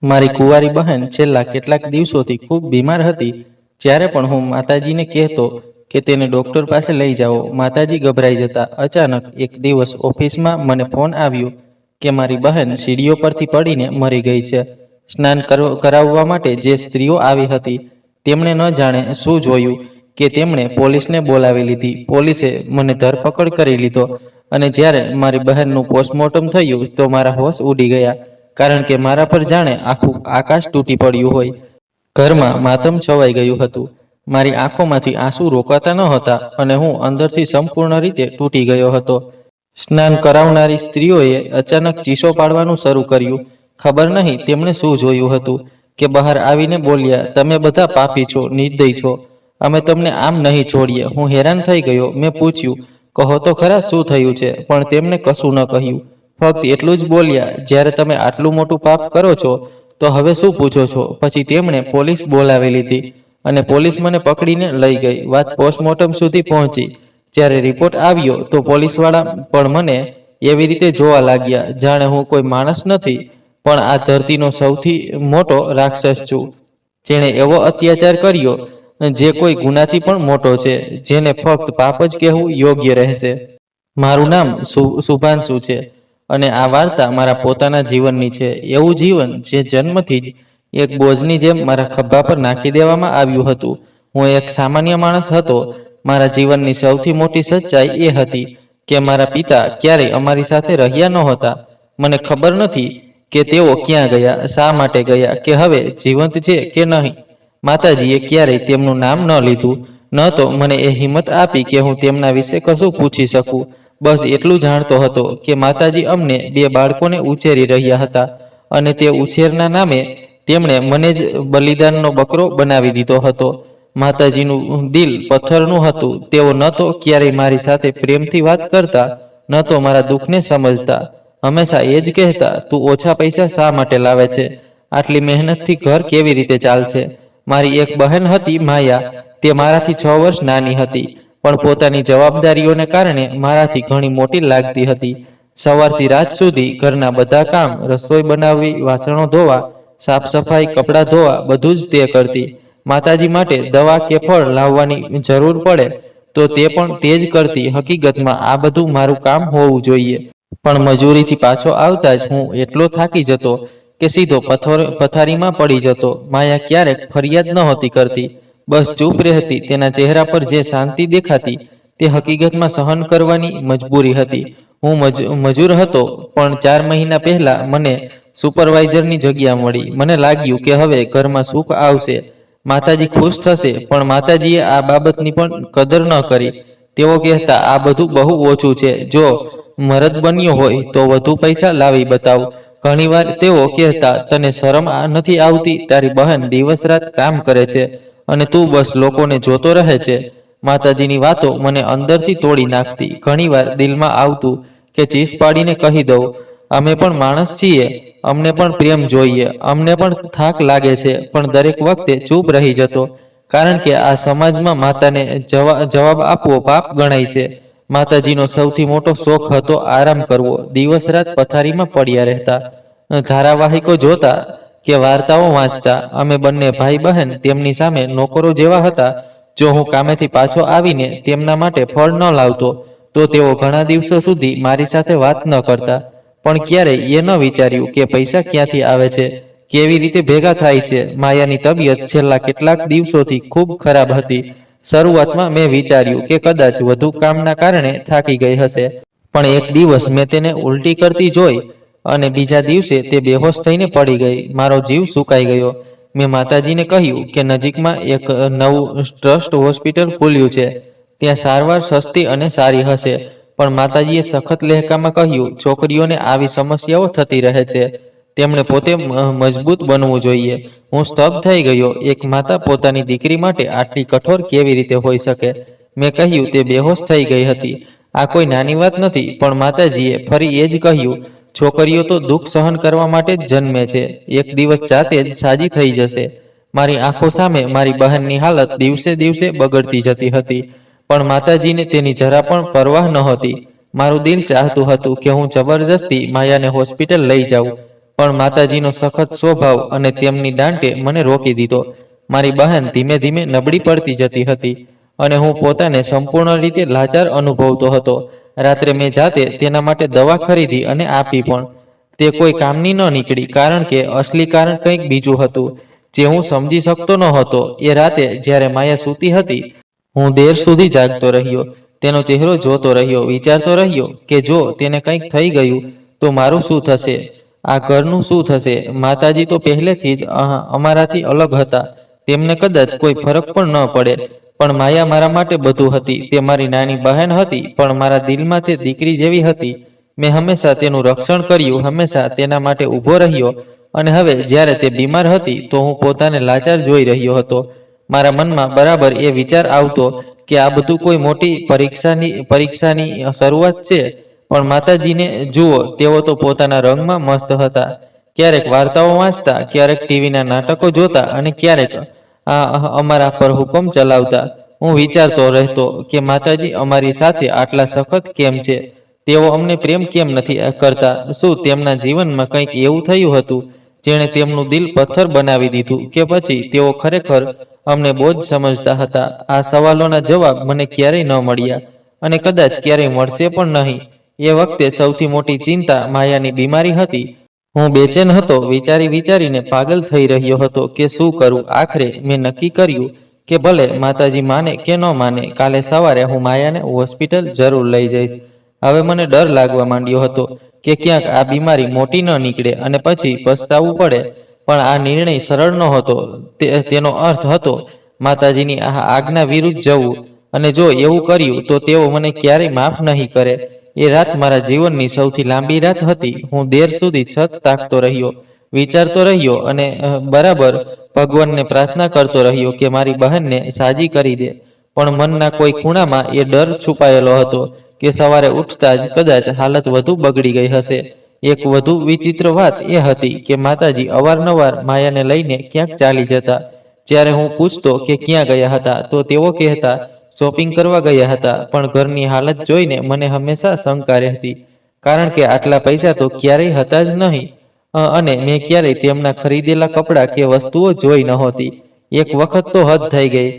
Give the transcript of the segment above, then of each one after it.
મારી કુંવારી બહેન છેલ્લા કેટલાક દિવસોથી ખૂબ બીમાર હતી. જ્યારે પણ હું માતાજીને કહેતો કે તેને ડોક્ટર પાસે લઈ જાઓ, માતાજી ગભરાઈ જતા. અચાનક એક દિવસ ઓફિસમાં મને ફોન આવ્યો કે મારી બહેન સીડીઓ પરથી પડીને મરી ગઈ છે. સ્નાન કરાવવા માટે જે સ્ત્રીઓ આવી હતી તેમણે ન જાણે શું જોયું કે તેમણે પોલીસને બોલાવી લીધી. પોલીસે મને ધરપકડ કરી લીધો અને જ્યારે મારી બહેનનું પોસ્ટમોર્ટમ થયું તો મારા હોશ ઉડી ગયા. કારણ કે મારા પર જાણે આખું આકાશ તૂટી પડ્યું હોય. ઘરમાં માતમ છવાઈ ગયું હતું. મારી આંખોમાંથી આંસુ રોકાતા ન હતા અને હું અંદરથી સંપૂર્ણ રીતે તૂટી ગયો હતો. સ્નાન કરાવનારી સ્ત્રીઓએ અચાનક ચીસો પાડવાનું શરૂ કર્યું. ખબર નહીં તેમણે શું જોયું હતું કે બહાર આવીને બોલ્યા, તમે બધા પાપી છો, નિર્દય છો, અમે તમને આમ નહીં છોડીએ. હું હેરાન થઈ ગયો. મેં પૂછ્યું, કહો તો ખરા શું થયું છે? પણ તેમણે કશું ન કહ્યું. ફક્ત એટલું જ બોલ્યા, જ્યારે તમે આટલું મોટું પાપ કરો છો તો હવે શું પૂછો છો? પછી તેમણે પોલીસ બોલાવી લીધી અને પોલીસ મને પકડીને લઈ ગઈ. વાત પોસ્ટમોર્ટમ સુધી પહોંચી. જ્યારે રિપોર્ટ આવ્યો તો પોલીસવાળા પણ મને એવી રીતે જોવા લાગ્યા જાણે હું કોઈ માણસ નથી, પણ આ ધરતીનો સૌથી મોટો રાક્ષસ છું, જેણે એવો અત્યાચાર કર્યો જે કોઈ ગુનાથી પણ મોટો છે, જેને ફક્ત પાપ જ કહેવું યોગ્ય રહેશે. મારું નામ શુભાંશુ છે અને આ વાર્તા મારા પોતાના જીવનની છે. એવું જીવન જે જન્મથી જ એક બોજની જેમ મારા ખભા પર નાખી દેવામાં આવ્યું હતું. હું એક સામાન્ય માણસ હતો. મારા જીવનની સૌથી મોટી સચ્ચાઈ એ હતી કે મારા પિતા ક્યારેય અમારી સાથે રહ્યા નહોતા. મને ખબર નથી કે તેઓ ક્યાં ગયા, શા માટે ગયા, કે હવે જીવંત છે કે નહીં. માતાજીએ ક્યારેય તેમનું નામ ન લીધું, ન તો મને એ હિંમત આપી કે હું તેમના વિશે કશું પૂછી શકું. બસ એટલું જાણતો હતો કે માતાજી અમને બે બાળકોને ઉછેરી રહ્યા હતા અને તે ઉછેરના નામે તેમણે મને જ બલિદાનનો બકરો બનાવી દીધો હતો. માતાજીનું દિલ પથ્થરનું હતું. તેઓ ન તો ક્યારેય મારી સાથે પ્રેમથી વાત કરતા, ન તો મારા દુઃખને સમજતા. હંમેશા એ જ કહેતા, તું ઓછા પૈસા શા માટે લાવે છે? આટલી મહેનતથી ઘર કેવી રીતે ચાલશે? મારી એક બહેન હતી, માયા. તે મારાથી 6 વર્ષ નાની હતી, પણ પોતાની જવાબદારીઓને કારણે મારાથી ઘણી મોટી લાગતી હતી. સવારથી રાત સુધી ઘરના બધા કામ, રસોઈ બનાવવી, વાસણો ધોવા, સાફ સફાઈ, કપડાં ધોવા, બધું જ તે કરતી. માતાજી માટે દવા કે ફળ લાવવાની જરૂર પડે તો તે પણ તે જ કરતી. હકીકતમાં આ બધું મારું કામ હોવું જોઈએ. પણ મજૂરીથી પાછો આવતા જ હું એટલો થાકી જતો કે સીધો પથારીમાં પડી જતો. માયા ક્યારેક ફરિયાદ નહોતી કરતી, બસ ચૂપ રહેતી. તેના ચહેરા પર જે શાંતિ દેખાતી તે હકીકતમાં સહન કરવાની મજબૂરી હતી. હું મજૂર હતો, પણ 4 મહિના પહેલા મને સુપરવાઇઝરની જગ્યા મળી. મને લાગ્યું કે હવે ઘરમાં સુખ આવશે, માતાજી ખુશ થશે. પણ માતાજીએ આ બાબતની પણ કદર ન કરી. તેઓ કહેતા, આ બધું બહુ ઓછું છે, જો મરદ બન્યો હોય તો વધુ પૈસા લાવી બતાવ. ઘણીવાર તેઓ કહેતા, તને શરમ નથી આવતી? તારી બહેન દિવસ રાત કામ કરે છે અને તું બસ લોકોને જોતો રહે છે. માતાજીની વાતો મને અંદરથી તોડી નાખતી. ઘણીવાર દિલમાં આવતું કે ચીસ પાડીને કહી દઉં, અમે પણ માણસ છીએ, અમને પણ પ્રેમ જોઈએ, અમને પણ થાક લાગે છે. પણ દરેક વખતે ચૂપ રહી જતો, કારણ કે આ સમાજમાં માતાને જવાબ આપવો પાપ ગણાય છે. માતાજીનો સૌથી મોટો શોખ હતો આરામ કરવો. દિવસ રાત પથારીમાં પડ્યા રહેતા, ધારાવાહિકો જોતા કે વાર્તાઓ વાંચતા. અમે બંને ભાઈ બહેન તેમની સામે નોકરો જેવા હતા. જો હું કામેથી પાછો આવીને તેમના માટે ફળ ન લાવતો તો તેઓ ઘણા દિવસો સુધી મારી સાથે વાત ન કરતા. પણ ક્યારેય એ ન વિચાર્યું કે પૈસા ક્યાંથી આવે છે, કેવી રીતે ભેગા થાય છે. માયાની તબિયત છેલ્લા કેટલાક દિવસોથી ખૂબ ખરાબ હતી. શરૂઆતમાં મેં વિચાર્યું કે કદાચ વધુ કામના કારણે થાકી ગઈ હશે, પણ એક દિવસ મેં તેને ઉલટી કરતી જોઈ અને બીજા દિવસે તે બેહોશ થઈને પડી ગઈ. મારો જીવ સુકાઈ ગયો. મેં માતાજીને કહ્યું કે નજીકમાં એક નવું ટ્રસ્ટ હોસ્પિટલ ખુલ્યું છે, ત્યાં સારવાર સસ્તી અને સારી હશે. પણ માતાજીએ સખત લહેકામાં કહ્યું, છોકરીઓને આવી સમસ્યાઓ થતી રહે છે, તેમણે પોતે મજબૂત બનવું જોઈએ. હું સ્તબ્ધ થઈ ગયો. એક માતા પોતાની દીકરી માટે આટલી કઠોર કેવી રીતે હોઈ શકે? મેં કહ્યું, તે બેહોશ થઈ ગઈ હતી. આ કોઈ નાની વાત નથી. પણ માતાજીએ ફરી એ જ કહ્યું, છોકરીઓ તો દુઃખ સહન કરવા માટે જ જન્મે છે, એક દિવસ જાતે જ સાજી થઈ જશે. મારી આંખો સામે મારી બહેનની હાલત દિવસે દિવસે બગડતી જતી હતી, પણ માતાજીને તેની જરા પણ પરવાહ નહોતી. મારું દિલ ચાહતું હતું કે હું જબરજસ્તી માયાને હોસ્પિટલ લઈ જાઉં, પણ માતાજીનો સખત સ્વભાવ અને તેમની દાંટે મને રોકી દીધો. મારી બહેન ધીમે ધીમે નબળી પડતી જતી હતી અને હું પોતાને સંપૂર્ણ રીતે લાચાર અનુભવતો હતો. રાત્રે મેં જાતે તેના માટે દવા ખરીદી અને આપી પણ તે કોઈ કામની ન નીકળી, કારણ કે અસલી કારણ કંઈક બીજું હતું જે હું સમજી શકતો ન હતો. એ રાતે જ્યારે માયા સૂતી હતી, હું દેર સુધી જાગતો રહ્યો. તેનો ચહેરો જોતો રહ્યો, વિચારતો રહ્યો કે જો તેને કંઈક થઈ ગયું તો મારું શું થશે, આ ઘરનું શું થશે. માતાજી તો પહેલેથી જ અમારાથી અલગ હતા, તેમને કદાચ કોઈ ફરક પણ ન પડે, પણ માયા મારા માટે બધું હતી. તે મારી નાની બહેન હતી, પણ મારા દિલમાં તે દીકરી જેવી હતી. મેં હંમેશા તેનું રક્ષણ કર્યું, હંમેશા તેના માટે ઊભો રહ્યો, અને હવે જ્યારે તે બીમાર હતી તો હું પોતાને લાચાર જોઈ રહ્યો હતો. મારા મનમાં બરાબર એ વિચાર આવતો કે આ બધું કોઈ મોટી પરીક્ષાની શરૂઆત છે. પણ માતાજીને જુઓ, તેઓ તો પોતાના રંગમાં મસ્ત હતા. ક્યારેક વાર્તાઓ વાંચતા, ક્યારેક ટીવીના નાટકો જોતા અને ક્યારેક અમારા પર હુકમ ચલાવતા. હું વિચારતો રહેતો કે માતાજી અમારી સાથે આટલા સખત કેમ છે? તેઓ અમને પ્રેમ કેમ નથી કરતા? શું તેમના જીવનમાં કંઈક એવું થયું હતું જેણે તેમનું દિલ પથ્થર બનાવી દીધું, કે પછી તેઓ ખરેખર અમને બોજ સમજતા હતા? આ સવાલોના જવાબ મને ક્યારેય ન મળ્યા અને કદાચ ક્યારેય મળશે પણ નહીં. એ વખતે સૌથી મોટી ચિંતા માયાની બીમારી હતી. હું બેચેન હતો, વિચારીને પાગલ થઈ રહ્યો હતો કે શું કરું. આખરે મેં નક્કી કર્યું કે ભલે માતાજી માને કે ન માને, કાલે સવારે હું માયાને હોસ્પિટલ જરૂર લઈ જઈશ. હવે મને ડર લાગવા માંડ્યો હતો કે ક્યાંક આ બીમારી મોટી ન નીકળે અને પછી પસ્તાવવું પડે. પણ આ નિર્ણય સરળ નહોતો. તેનો અર્થ હતો માતાજીની આ આજ્ઞા વિરુદ્ધ જવું, અને જો એવું કર્યું તો તેઓ મને ક્યારેય માફ નહીં કરે. એ રાત મારા જીવનની સૌથી લાંબી રાત હતી. હું દેર સુધી છત તાકતો રહ્યો, વિચારતો રહ્યો અને બરાબર ભગવાનને પ્રાર્થના કરતો રહ્યો કે મારી બહેનને સાજી કરી દે. પણ મનના કોઈ ખૂણામાં એ ડર છુપાયેલો હતો કે સવારે ઉઠતા જ કદાચ હાલત વધુ બગડી ગઈ હશે. એક વધુ વિચિત્ર વાત એ હતી કે માતાજી અવારનવાર માયાને લઈને ક્યાંક ચાલી જતા. જ્યારે હું પૂછતો કે ક્યાં ગયા હતા, તો તેઓ કહેતા શોપિંગ કરવા ગયા હતા. પણ ઘરની હાલત જોઈને મને હંમેશા શંકા રહેતી, કારણ કે આટલા પૈસા તો ક્યારેય હતા જ નહીં, અને મેં ક્યારેય તેમના ખરીદેલા કપડાં કે વસ્તુઓ જોઈ નહોતી. એક વખત તો હદ થઈ ગઈ.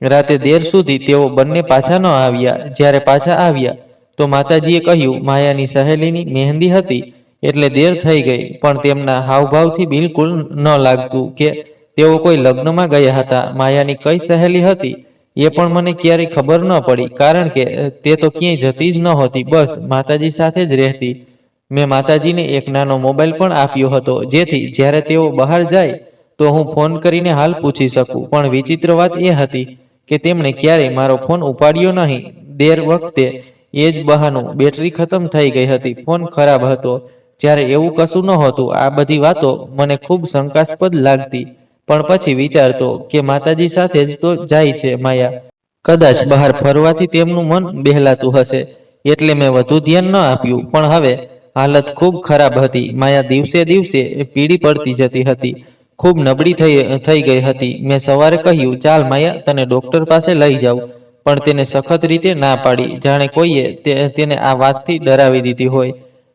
રાતે દેર સુધી તેઓ બંને પાછા ન આવ્યા. જ્યારે પાછા આવ્યા તો માતાજીએ કહ્યું માયાની સહેલીની મહેંદી હતી એટલે દેર થઈ ગઈ. પણ તેમના હાવભાવથી બિલકુલ ન લાગતું કે તેઓ કોઈ લગ્નમાં ગયા હતા. માયાની કઈ સહેલી હતી એ પણ મને ક્યારેય ખબર ન પડી, કારણ કે તે તો ક્યાંય જતી જ નહોતી, બસ માતાજી સાથે જ રહેતી. મેં માતાજીને એક નાનો મોબાઈલ પણ આપ્યો હતો, જેથી જ્યારે તેઓ બહાર જાય તો હું ફોન કરીને હાલ પૂછી શકું. પણ વિચિત્ર વાત એ હતી કે તેમણે ક્યારેય મારો ફોન ઉપાડ્યો નહીં. દેર વખતે એ જ બહાનું, બેટરી ખતમ થઈ ગઈ હતી, ફોન ખરાબ હતો. જ્યારે એવું કશું નહોતું. આ બધી વાતો મને ખૂબ શંકાસ્પદ લાગતી, પણ પછી વિચારતો કે માતાજી સાથે જ તો જાય છે માયા, કદાચ બહાર ફરવાથી તેમનું મન બહેલાતું હશે, એટલે મેં વધુ ધ્યાન ન આપ્યું. પણ હવે હાલત ખૂબ ખરાબ હતી. માયા દિવસે દિવસે પીળી પડતી જતી હતી, ખૂબ નબળી થઈ ગઈ હતી. મેં સવારે કહ્યું, ચાલ માયા, તને ડોક્ટર પાસે લઈ જાઉં. પણ તેને સખત રીતે ના પાડી, જાણે કોઈએ તેને આ વાતથી ડરાવી દીધી હોય.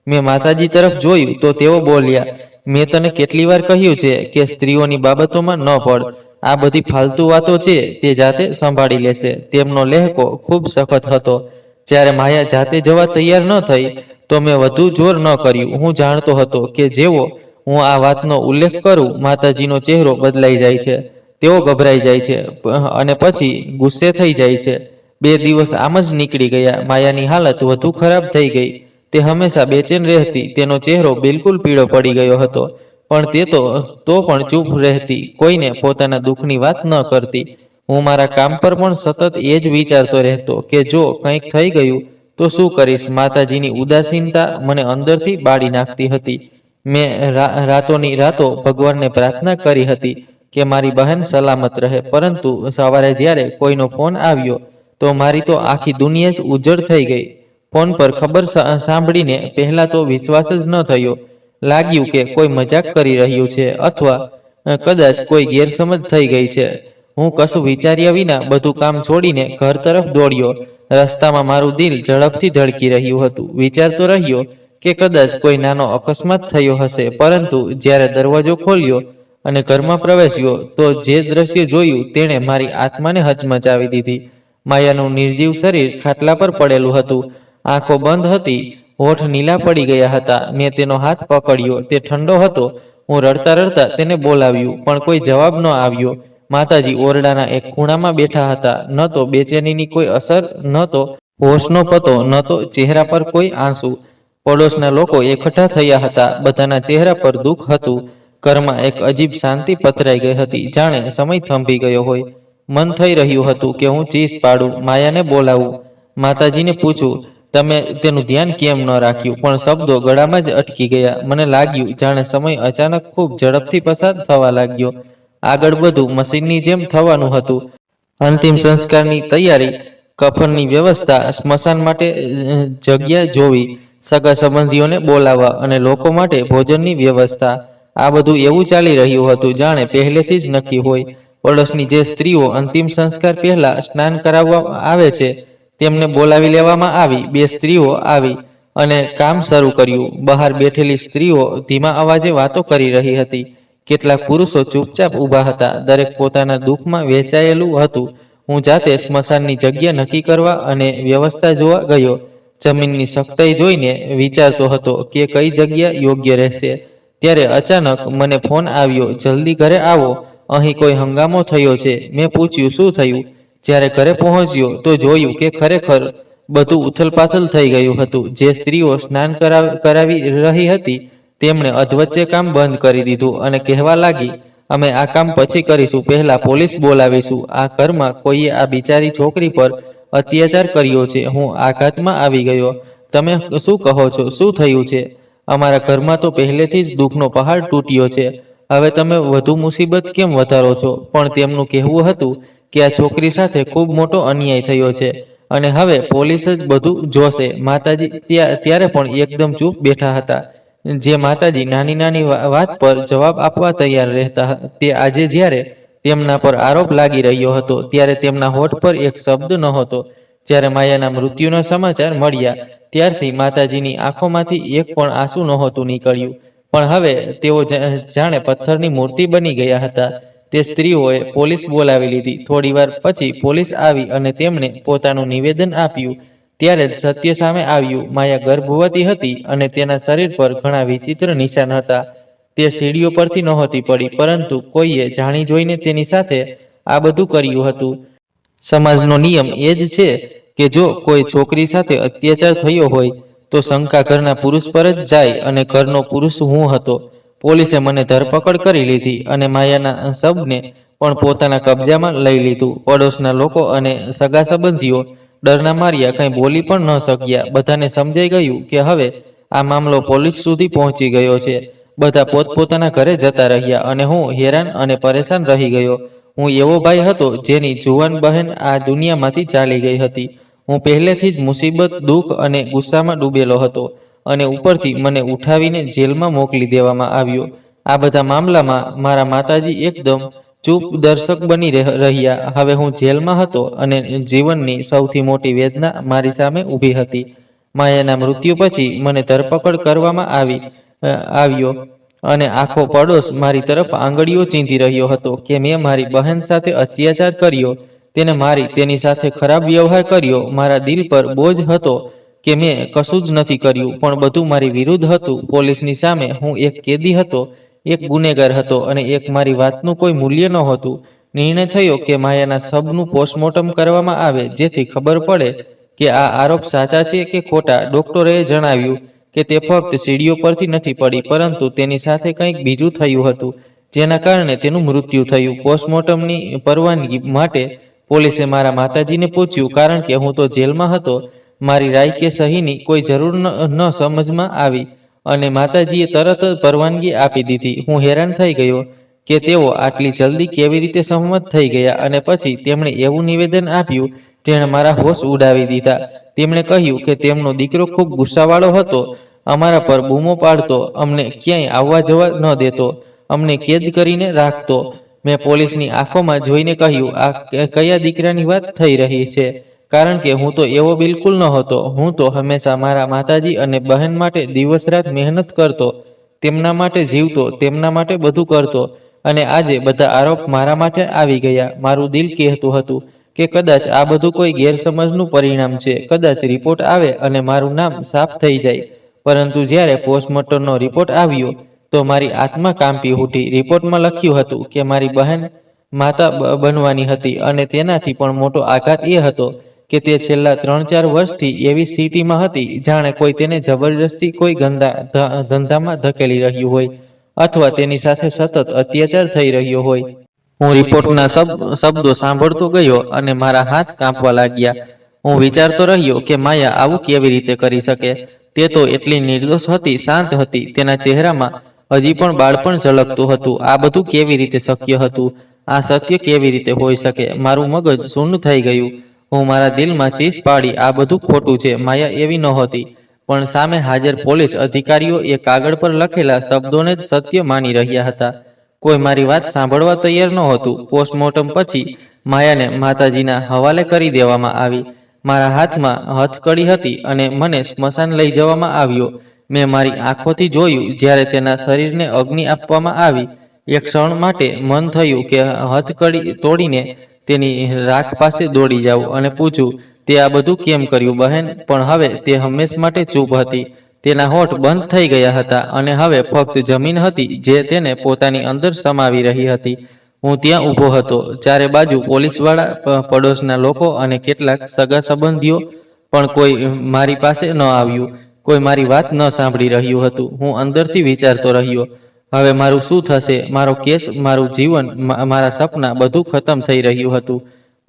મેં માતાજી તરફ જોયું તો તેઓ બોલ્યા, મેં તને કેટલી વાર કહ્યું છે કે સ્ત્રીઓની બાબતોમાં ન પડ. આ બધી ફાલતુ વાતો છે, તે જાતે સંભાળી લેશે. તેમનો લહેકો ખૂબ સખત હતો. જ્યારે માયા જાતે જવા તૈયાર ન થઈ તો મેં વધુ જોર ન કર્યું. હું જાણતો હતો કે જેવો હું આ વાતનો ઉલ્લેખ કરું, માતાજીનો ચહેરો બદલાઈ જાય છે. તેઓ ગભરાઈ જાય છે અને પછી ગુસ્સે થઈ જાય છે. 2 દિવસ આમ જ નીકળી ગયા. માયાની હાલત વધુ ખરાબ થઈ ગઈ. તે હંમેશા બેચેન રહેતી. તેનો ચહેરો બિલકુલ પીળો પડી ગયો હતો, પણ તે તો પણ ચૂપ રહેતી, કોઈને પોતાના દુઃખની વાત ન કરતી. હું મારા કામ પર પણ સતત એ જ વિચારતો રહેતો કે જો કંઈક થઈ ગયું તો શું કરીશ. માતાજીની ઉદાસીનતા મને અંદરથી બાળી નાખતી હતી. મેં રાતોની રાતો ભગવાનને પ્રાર્થના કરી હતી કે મારી બહેન સલામત રહે, પરંતુ સવારે જ્યારે કોઈનો ફોન આવ્યો તો મારી તો આખી દુનિયા જ ઉજ્જડ થઈ ગઈ. ફોન પર ખબર સાંભળીને પહેલા તો વિશ્વાસ જ ન થયો. લાગ્યું કે કોઈ મજાક કરી રહ્યું છે અથવા કદાચ કોઈ ગેરસમજ થઈ ગઈ છે. હું કશું વિચાર્યા વિના બધું કામ છોડીને ઘર તરફ દોડ્યો. રસ્તામાં મારું દિલ ઝડપથી ધડકી રહ્યું હતું. વિચારતો રહ્યો કે કદાચ કોઈ નાનો અકસ્માત થયો હશે, પરંતુ જ્યારે દરવાજો ખોલ્યો અને ઘરમાં પ્રવેશ્યો તો જે દ્રશ્ય જોયું તેણે મારી આત્માને હચમચાવી દીધી. માયાનું નિર્જીવ શરીર ખાટલા પર પડેલું હતું, આંખો બંધ હતી, હોઠ નીલા પડી ગયા હતા. મેં તેનો હાથ પકડ્યો, તે ઠંડો હતો. હું રડતા રડતા તેને બોલાવ્યું, પણ કોઈ જવાબ ન આવ્યો. માતાજી ઓરડાના એક ખૂણામાં બેઠા હતા. ન તો બેચેનીની કોઈ અસર, ન તો હોશનો પતો, ન તો ચહેરા પર કોઈ આંસુ. પડોશના લોકો એકઠા થયા હતા. બધાના ચહેરા પર દુઃખ હતું. ઘરમાં એક અજીબ શાંતિ પથરાઈ ગઈ હતી, જાણે સમય થંભી ગયો હોય. મન થઈ રહ્યું હતું કે હું ચીસ પાડું, માયાને બોલાવું, માતાજીને પૂછું તમે તેનું ધ્યાન કેમ ન રાખ્યું, પણ શબ્દો ગળામાં જ અટકી ગયા. મને લાગ્યું જાણે સમય અચાનક ખૂબ ઝડપથી પસાર થવા લાગ્યો. આગળ બધું મશીનની જેમ થવાનું હતું. અંતિમ સંસ્કારની તૈયારી, કફનની વ્યવસ્થા, સ્મશાન માટે જગ્યા જોવી, સગા સંબંધીઓને બોલાવવા અને લોકો માટે ભોજનની વ્યવસ્થા. આ બધું એવું ચાલી રહ્યું હતું જાણે પહેલેથી જ નક્કી હોય. પડોશની જે સ્ત્રીઓ અંતિમ સંસ્કાર પહેલા સ્નાન કરાવવામાં આવે છે, તેમને બોલાવી લેવામાં આવી. 2 સ્ત્રીઓ આવી અને કામ શરૂ કર્યું. બહાર બેઠેલી સ્ત્રીઓ ધીમા અવાજે વાતો કરી રહી હતી. કેટલાક પુરુષો ચૂપચાપ ઊભા હતા, દરેક પોતાના દુઃખમાં વહેંચાયેલું હતું. હું જાતે સ્મશાનની જગ્યા નક્કી કરવા અને વ્યવસ્થા જોવા ગયો. જમીનની સખ્તાઈ જોઈને વિચારતો હતો કે કઈ જગ્યા યોગ્ય રહેશે. ત્યારે અચાનક મને ફોન આવ્યો, જલ્દી ઘરે આવો, અહીં કોઈ હંગામો થયો છે. મેં પૂછ્યું શું થયું? જ્યારે ઘરે પહોંચ્યો તો જોયું કે ખરેખર બધું ઉથલપાથલ થઈ ગયું હતું. જે સ્ત્રીઓ સ્નાન કરાવી રહી હતી તેમણે અધવચ્ચે કામ બંધ કરી દીધું અને કહેવા લાગી, અમે આ કામ પછી કરીશું, પહેલા પોલીસ બોલાવીશું. આ ઘરમાં કોઈએ આ બિચારી છોકરી પર અત્યાચાર કર્યો છે. હું આઘાતમાં આવી ગયો. તમે શું કહો છો? શું થયું છે? અમારા ઘરમાં તો પહેલેથી જ દુઃખનો પહાડ તૂટ્યો છે. હવે તમે વધુ મુસીબત કેમ વધારો છો? પણ તેમનું કહેવું હતું કે આ છોકરી સાથે ખૂબ મોટો અન્યાય થયો છે અને હવે પોલીસ જ બધું જોશે. માતાજી ત્યારે પણ એકદમ ચૂપ બેઠા હતા. જે માતાજી નાની નાની વાત પર જવાબ આપવા તૈયાર રહેતા, તે આજે જ્યારે તેમના પર આરોપ લાગી રહ્યો હતો ત્યારે તેમના હોઠ પર એક શબ્દ નહોતો. જ્યારે માયાના મૃત્યુના સમાચાર મળ્યા ત્યારથી માતાજીની આંખોમાંથી એક પણ આંસુ નહોતું નીકળ્યું. પણ હવે તેઓ જાણે પથ્થરની મૂર્તિ બની ગયા હતા. તે સ્ત્રીઓએ પોલીસ બોલાવી લીધી. થોડીવાર પછી પોલીસ આવી અને તેમણે પોતાનું નિવેદન આપ્યું. ત્યારે જ સત્ય સામે આવ્યું. માયા ગર્ભવતી હતી અને તેના શરીર પર ઘણા વિચિત્ર નિશાન હતા. તે સીડીઓ પરથી નહોતી પડી, પરંતુ કોઈએ જાણી જોઈને તેની સાથે આ બધું કર્યું હતું. સમાજનો નિયમ એ જ છે કે જો કોઈ છોકરી સાથે અત્યાચાર થયો હોય તો શંકા ઘરના પુરુષ પર જ જાય અને ઘરનો પુરુષ હું હતો. પોલીસે મને ધરપકડ કરી લીધી અને માયાના શબને પણ પોતાના કબજામાં લઈ લીધું. પડોશના લોકો અને સગા સંબંધીઓ ડરના માર્યા કંઈ બોલી પણ ન શક્યા. બધાને સમજાઈ ગયું કે હવે આ મામલો પોલીસ સુધી પહોંચી ગયો છે. બધા પોતપોતાના ઘરે જતા રહ્યા અને હું હેરાન અને પરેશાન રહી ગયો. હું એવો ભાઈ હતો જેની જુવાન બહેન આ દુનિયામાંથી ચાલી ગઈ હતી. હું પહેલેથી જ મુસીબત, દુઃખ અને ગુસ્સામાં ડૂબેલો હતો અને ઉપરથી મને ઉઠાવીને જેલમાં મોકલી દેવામાં આવ્યો. આ બધા મામલામાં મારા માતાજી એકદમ ચૂપ દર્શક બની રહ્યા. હવે હું જેલમાં હતો અને જીવનની સૌથી મોટી વેદના મારી સામે ઊભી હતી. માયાના મૃત્યુ પછી મને ધરપકડ કરવામાં આવ્યો અને આખો પડોશ મારી તરફ આંગળીઓ ચીંધી રહ્યો હતો કે મેં મારી બહેન સાથે અત્યાચાર કર્યો, તેને મારી, તેની સાથે ખરાબ વ્યવહાર કર્યો. મારા દિલ પર બોજ હતો કે મેં કશું જ નથી કર્યું, પણ બધું મારી વિરુદ્ધ હતું. પોલીસની સામે હું એક કેદી હતો, એક ગુનેગાર હતો અને એક મારી વાતનું કોઈ મૂલ્ય નહોતું. નિર્ણય થયો કે માયાના શબનું પોસ્ટમોર્ટમ કરવામાં આવે, જેથી ખબર પડે કે આ આરોપ સાચા છે કે ખોટા. ડોક્ટરોએ જણાવ્યું કે તે ફક્ત સીડીઓ પરથી નથી પડી, પરંતુ તેની સાથે કંઈક બીજું થયું હતું, જેના કારણે તેનું મૃત્યુ થયું. પોસ્ટમોર્ટમની પરવાનગી માટે પોલીસે મારા માતાજીને પૂછ્યું, કારણ કે હું તો જેલમાં હતો. મારી રાય કે સહીની કોઈ જરૂર ન સમજમાં આવી અને માતાજીએ તરત જ પરવાનગી આપી દીધી. હું હેરાન થઈ ગયો કે તેઓ આટલી જલ્દી કેવી રીતે સહમત થઈ ગયા અને પછી તેમણે એવું નિવેદન આપ્યું જેણે મારા હોશ ઉડાવી દીધા. તેમણે કહ્યું કે તેમનો દીકરો ખૂબ ગુસ્સાવાળો હતો, અમારા પર બૂમો પાડતો, અમને ક્યાંય આવવા જવા ન દેતો, અમને કેદ કરીને રાખતો. મેં પોલીસની આંખોમાં જોઈને કહ્યું, આ કયા દીકરાની વાત થઈ રહી છે? કારણ કે હું તો એવો બિલકુલ નહોતો. હું તો હંમેશા મારા માતાજી અને બહેન માટે દિવસ રાત મહેનત કરતો, તેમના માટે જીવતો, તેમના માટે બધું કરતો. અને આજે બધા આરોપ મારા માથે આવી ગયા. મારું દિલ કહેતું હતું કે કદાચ આ બધું કોઈ ગેરસમજનું પરિણામ છે. કદાચ રિપોર્ટ આવે અને મારું નામ સાફ થઈ જાય. પરંતુ જ્યારે પોસ્ટમોર્ટમનો રિપોર્ટ આવ્યો તો મારી આત્મા કાંપી ઉઠી. રિપોર્ટમાં લખ્યું હતું કે મારી બહેન માતા બનવાની હતી અને તેનાથી પણ મોટો આઘાત એ હતો કે તે છેલ્લા 3-4 વર્ષથી એવી સ્થિતિમાં હતી જાણે કોઈ તેને જબરજસ્તી કોઈ ગંદા ધંધામાં ધકેલી રહ્યું હોય અથવા તેની સાથે સતત અત્યાચાર થઈ રહ્યો હોય. હું રિપોર્ટના શબ્દો સાંભળતો ગયો અને મારા હાથ કાંપવા લાગ્યા. હું વિચારતો રહ્યો કે માયા આવું કેવી રીતે કરી શકે. તે તો એટલી નિર્દોષ હતી, શાંત હતી. તેના ચહેરામાં હજી પણ બાળપણ ઝળકતું હતું. આ બધું કેવી રીતે શક્ય હતું? આ સત્ય કેવી રીતે હોઈ શકે? મારું મગજ શૂન્ય થઈ ગયું. હું મારા દિલમાં ચીસ પાડી, આ બધું ખોટું છે. માયા એવી નહોતી. પણ સામે હાજર પોલીસ અધિકારીઓ એ કાગળ પર લખેલા શબ્દોને જ સત્ય માની રહ્યા હતા. કોઈ મારી વાત સાંભળવા તૈયાર નહોતું. પોસ્ટમોર્ટમ પછી માયાને માતાજીના હવાલે કરી દેવામાં આવી. મારા હાથમાં હથકડી હતી અને મને સ્મશાન લઈ જવામાં આવ્યો. મેં મારી આંખોથી જોયું જ્યારે તેના શરીરને અગ્નિ આપવામાં આવી. એક ક્ષણ માટે મન થયું કે હથકડી તોડીને તેની રાખ પાસે દોડી જાઉં અને પૂછું, તે આ બધું કેમ કર્યું બહેન? પણ હવે તે હંમેશ માટે ચૂપ હતી. તેના હોઠ બંધ થઈ ગયા હતા અને હવે ફક્ત જમીન હતી જે તેને પોતાની અંદર સમાવી રહી હતી. હું ત્યાં ઊભો હતો. ચારે બાજુ પોલીસવાળા, પડોશના લોકો અને કેટલાક સગા સંબંધીઓ, પણ કોઈ મારી પાસે ન આવ્યું. કોઈ મારી વાત ન સાંભળી રહ્યું હતું. હું અંદરથી વિચારતો રહ્યો, હવે મારું શું થશે? મારો કેસ, મારું જીવન, મારા સપના, બધું ખતમ થઈ રહ્યું હતું.